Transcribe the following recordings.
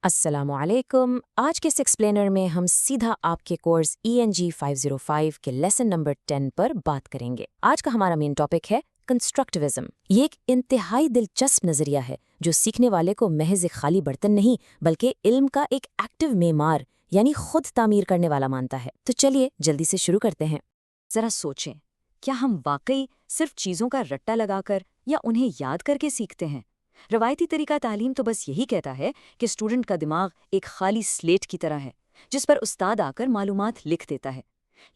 अस्सलाम वालेकुम। आज के इस एक्सप्लेनर में हम सीधा आपके कोर्स ENG 505 के लेसन नंबर 10 पर बात करेंगे। आज का हमारा मेन टॉपिक है कंस्ट्रक्टिविज्म। ये एक इंतहाई दिलचस्प नज़रिया है जो सीखने वाले को महज एक खाली बर्तन नहीं बल्कि इल्म का एक एक्टिव मेमार यानी खुद तामीर करने वाला मानता है। तो चलिए जल्दी से शुरू करते हैं। जरा सोचें, क्या हम वाकई सिर्फ चीज़ों का रट्टा लगाकर या उन्हें याद करके सीखते हैं? रवायती तरीका तालीम तो बस यही कहता है कि स्टूडेंट का दिमाग एक खाली स्लेट की तरह है जिस पर उस्ताद आकर मालूमात लिख देता है।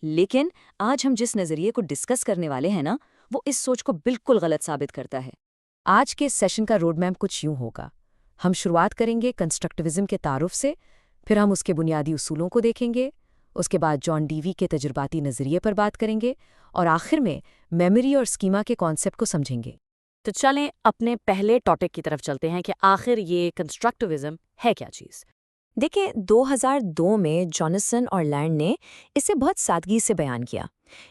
लेकिन आज हम जिस नज़रिए को डिस्कस करने वाले हैं ना, वो इस सोच को बिल्कुल गलत साबित करता है। आज के सेशन का रोड मैप कुछ यूं होगा। हम शुरुआत करेंगे कंस्ट्रक्टिविज्म के तारुफ से, फिर हम उसके बुनियादी उसूलों को देखेंगे, उसके बाद जॉन डीवी के तजुर्बाती नज़रिए पर बात करेंगे और आखिर में मेमोरी और स्कीमा के कॉन्सेप्ट को समझेंगे। तो चलें अपने पहले टॉपिक की तरफ चलते हैं कि आखिर ये कंस्ट्रक्टिविज्म है क्या चीज़। देखिए 2002 में जॉनसन और लैंड ने इसे बहुत सादगी से बयान किया।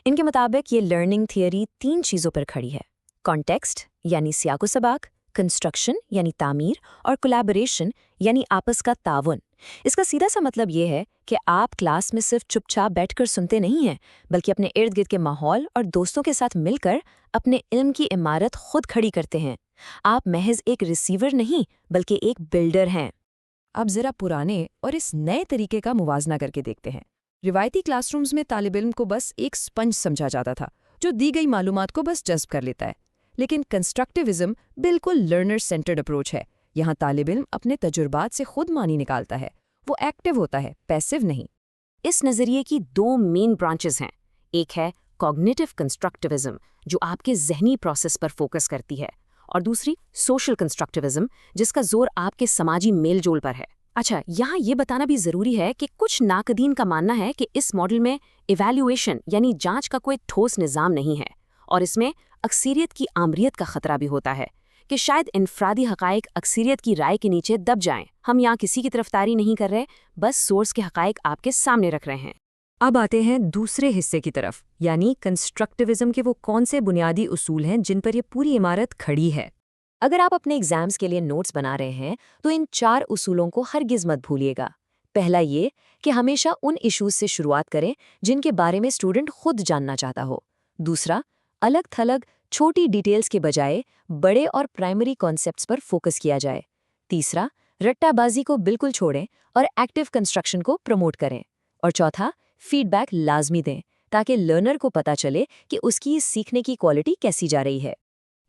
इनके मुताबिक ये लर्निंग थियरी 3 चीज़ों पर खड़ी है: कॉन्टेक्स्ट यानी सियाको सबाक, कंस्ट्रक्शन यानी तामीर और कोलैबोरेशन यानी आपस का तावन। इसका सीधा सा मतलब ये है कि आप क्लास में सिर्फ चुपचाप बैठकर सुनते नहीं हैं बल्कि अपने इर्द गिर्द के माहौल और दोस्तों के साथ मिलकर अपने इल्म की इमारत खुद खड़ी करते हैं। आप महज एक रिसीवर नहीं बल्कि एक बिल्डर हैं। अब जरा पुराने और इस नए तरीके का मुवाजना करके देखते हैं। रिवायती क्लासरूम्स में तालिब इल्म को बस एक स्पंज समझा जाता था जो दी गई मालूमात को बस जज्ब कर लेता है। लेकिन कंस्ट्रक्टिविज्म बिल्कुल लर्नर सेंटर्ड अप्रोच है। यहाँ तालिब इल्म अपने तजुर्बात से खुद मानी निकालता है, वो एक्टिव होता है, पैसिव नहीं। इस नज़रिए की 2 मेन ब्रांचेस हैं। एक है कॉग्निटिव कंस्ट्रक्टिविज्म जो आपके ज़हनी प्रोसेस पर फोकस करती है, और दूसरी सोशल कंस्ट्रक्टिविज्म जिसका जोर आपके समाजी मेलजोल पर है। अच्छा, यहाँ ये बताना भी ज़रूरी है कि कुछ नाकदीन का मानना है कि इस मॉडल में इवैल्यूएशन यानी जांच का कोई ठोस निज़ाम नहीं है और इसमें अक्सरियत की आमरियत का खतरा भी होता है कि शायद इनफरादी हक़ाइक़ अक्सरियत की राय के नीचे दब जाएं। हम यहाँ किसी की तरफदारी नहीं कर रहे, बस सोर्स के हक़ाइक़ आपके सामने रख रहे हैं। अब आते हैं दूसरे हिस्से की तरफ, यानी कंस्ट्रक्टिविज्म के वो कौन से बुनियादी उसूल हैं जिन पर ये पूरी इमारत खड़ी है। अगर आप अपने एग्जाम्स के लिए नोट्स बना रहे हैं तो इन 4 उसूलों को हरगिज़ मत भूलिएगा। पहला ये कि हमेशा उन इश्यूज से शुरुआत करें जिनके बारे में स्टूडेंट खुद जानना चाहता हो। दूसरा, अलग थलग छोटी डिटेल्स के बजाय बड़े और प्राइमरी कॉन्सेप्ट्स पर फोकस किया जाए। तीसरा, रट्टाबाजी को बिल्कुल छोड़ें और एक्टिव कंस्ट्रक्शन को प्रमोट करें। और चौथा, फीडबैक लाजमी दें ताकि लर्नर को पता चले कि उसकी सीखने की क्वालिटी कैसी जा रही है।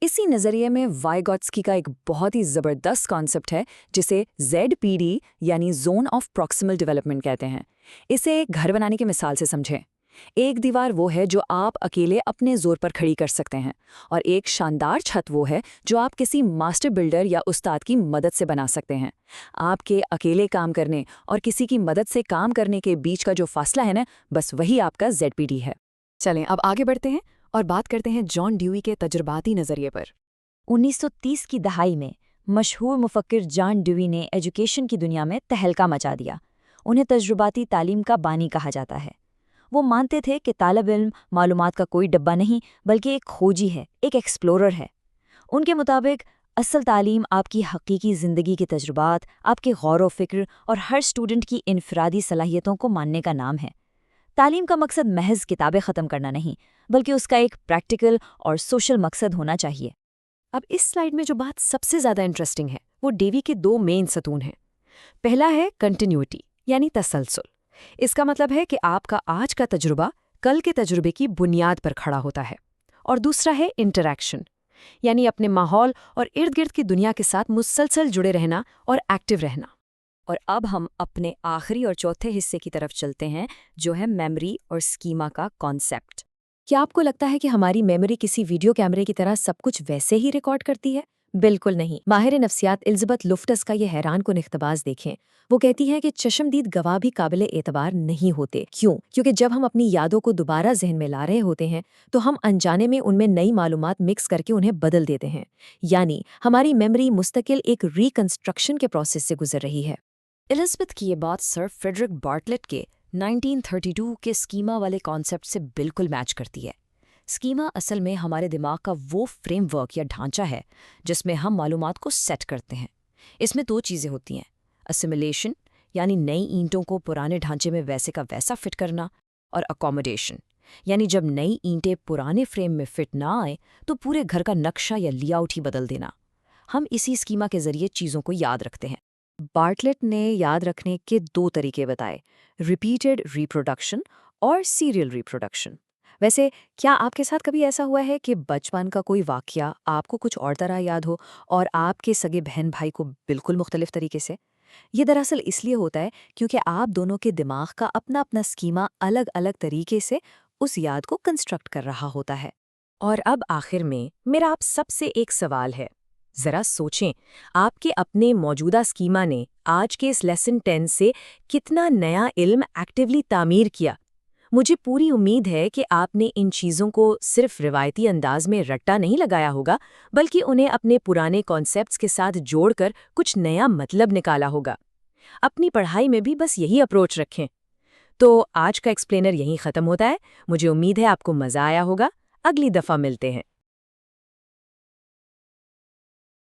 इसी नज़रिए में वाइगॉट्स्की का एक बहुत ही ज़बरदस्त कॉन्सेप्ट है जिसे ZPD यानी जोन ऑफ प्रॉक्सिमल डेवलपमेंट कहते हैं। इसे एक घर बनाने की मिसाल से समझें। एक दीवार वो है जो आप अकेले अपने जोर पर खड़ी कर सकते हैं और एक शानदार छत वो है जो आप किसी मास्टर बिल्डर या उस्ताद की मदद से बना सकते हैं। आपके अकेले काम करने और किसी की मदद से काम करने के बीच का जो फासला है ना, बस वही आपका ZPD है। चलें अब आगे बढ़ते हैं और बात करते हैं जॉन ड्यूई के तजुर्बाती नज़रिए पर। 1930 की दहाई में मशहूर मुफक्किर जॉन ड्यूई ने एजुकेशन की दुनिया में तहलका मचा दिया। उन्हें तजुर्बाती तालीम का बानी कहा जाता है। वो मानते थे कि तालिब इल्म मालूमात का कोई डब्बा नहीं बल्कि एक खोजी है, एक एक्सप्लोरर है। उनके मुताबिक असल तालीम आपकी हकीकी ज़िंदगी के तजुर्बात, आपके गौर व फिक्र और हर स्टूडेंट की इनफरादी सलाहियतों को मानने का नाम है। तालीम का मकसद महज किताबें ख़त्म करना नहीं बल्कि उसका एक प्रैक्टिकल और सोशल मकसद होना चाहिए। अब इस स्लाइड में जो बात सबसे ज़्यादा इंटरेस्टिंग है वो डेवी के 2 मेन सतून हैं। पहला है कंटिन्यूटी यानी तसलसल। इसका मतलब है कि आपका आज का तजुर्बा कल के तजुर्बे की बुनियाद पर खड़ा होता है। और दूसरा है इंटरैक्शन यानी अपने माहौल और इर्द गिर्द की दुनिया के साथ मुसलसल जुड़े रहना और एक्टिव रहना। और अब हम अपने आखिरी और चौथे हिस्से की तरफ चलते हैं जो है मेमोरी और स्कीमा का कॉन्सेप्ट। क्या आपको लगता है कि हमारी मेमोरी किसी वीडियो कैमरे की तरह सब कुछ वैसे ही रिकॉर्ड करती है? बिल्कुल नहीं। माहिर नफ्सियात इलिज़ाबेथ लुफ्टस का ये हैरान कुन इख्तबास देखें। वो कहती हैं कि चश्मदीद गवाह भी काबिल एतबार नहीं होते। क्यों? क्योंकि जब हम अपनी यादों को दोबारा जहन में ला रहे होते हैं तो हम अनजाने में उनमें नई मालूमात मिक्स करके उन्हें बदल देते हैं। यानी हमारी मेमोरी मुस्तकिल एक रिकंस्ट्रक्शन के प्रोसेस से गुजर रही है। एलिज़ाबेथ की ये बात सर फ्रेडरिक बार्टलेट के 1932 के स्कीमा वाले कॉन्सेप्ट से बिल्कुल मैच करती है। स्कीमा असल में हमारे दिमाग का वो फ्रेमवर्क या ढांचा है जिसमें हम मालूमात को सेट करते हैं। इसमें 2 चीज़ें होती हैं: اسیمیلیشن یعنی نئی اینٹوں کو پرانے ڈھانچے میں ویسے کا ویسا فٹ کرنا، اور اکوموڈیشن یعنی جب نئی اینٹیں پرانے فریم میں فٹ نہ آئیں تو پورے گھر کا نقشہ یا لی آؤٹ ہی بدل دینا۔ ہم اسی اسکیما کے ذریعے چیزوں کو یاد رکھتے ہیں۔ بارٹلیٹ نے یاد رکھنے کے 2 طریقے بتائے، ریپیٹڈ ریپروڈکشن اور سیریل ریپروڈکشن۔ ویسے کیا آپ کے ساتھ کبھی ایسا ہوا ہے کہ بچپن کا کوئی واقعہ آپ کو کچھ اور طرح یاد ہو اور آپ کے سگے بہن بھائی کو بالکل مختلف طریقے سے؟ یہ دراصل اس لیے ہوتا ہے کیونکہ آپ دونوں کے دماغ کا اپنا اپنا اسکیما الگ الگ طریقے سے اس یاد کو کنسٹرکٹ کر رہا ہوتا ہے۔ اور اب آخر میں میرا آپ سب سے ایک سوال ہے، ذرا سوچیں آپ کے اپنے موجودہ اسکیما نے آج کے اس لیسن 10 سے کتنا نیا علم ایکٹیولی تعمیر کیا۔ مجھے پوری امید ہے کہ آپ نے ان چیزوں کو صرف روایتی انداز میں رٹا نہیں لگایا ہوگا، بلکہ انہیں اپنے پرانے کانسیپٹس کے ساتھ جوڑ کر کچھ نیا مطلب نکالا ہوگا۔ اپنی پڑھائی میں بھی بس یہی اپروچ رکھیں۔ تو آج کا ایکسپلینر یہیں ختم ہوتا ہے۔ مجھے امید ہے آپ کو مزہ آیا ہوگا۔ اگلی دفعہ ملتے ہیں۔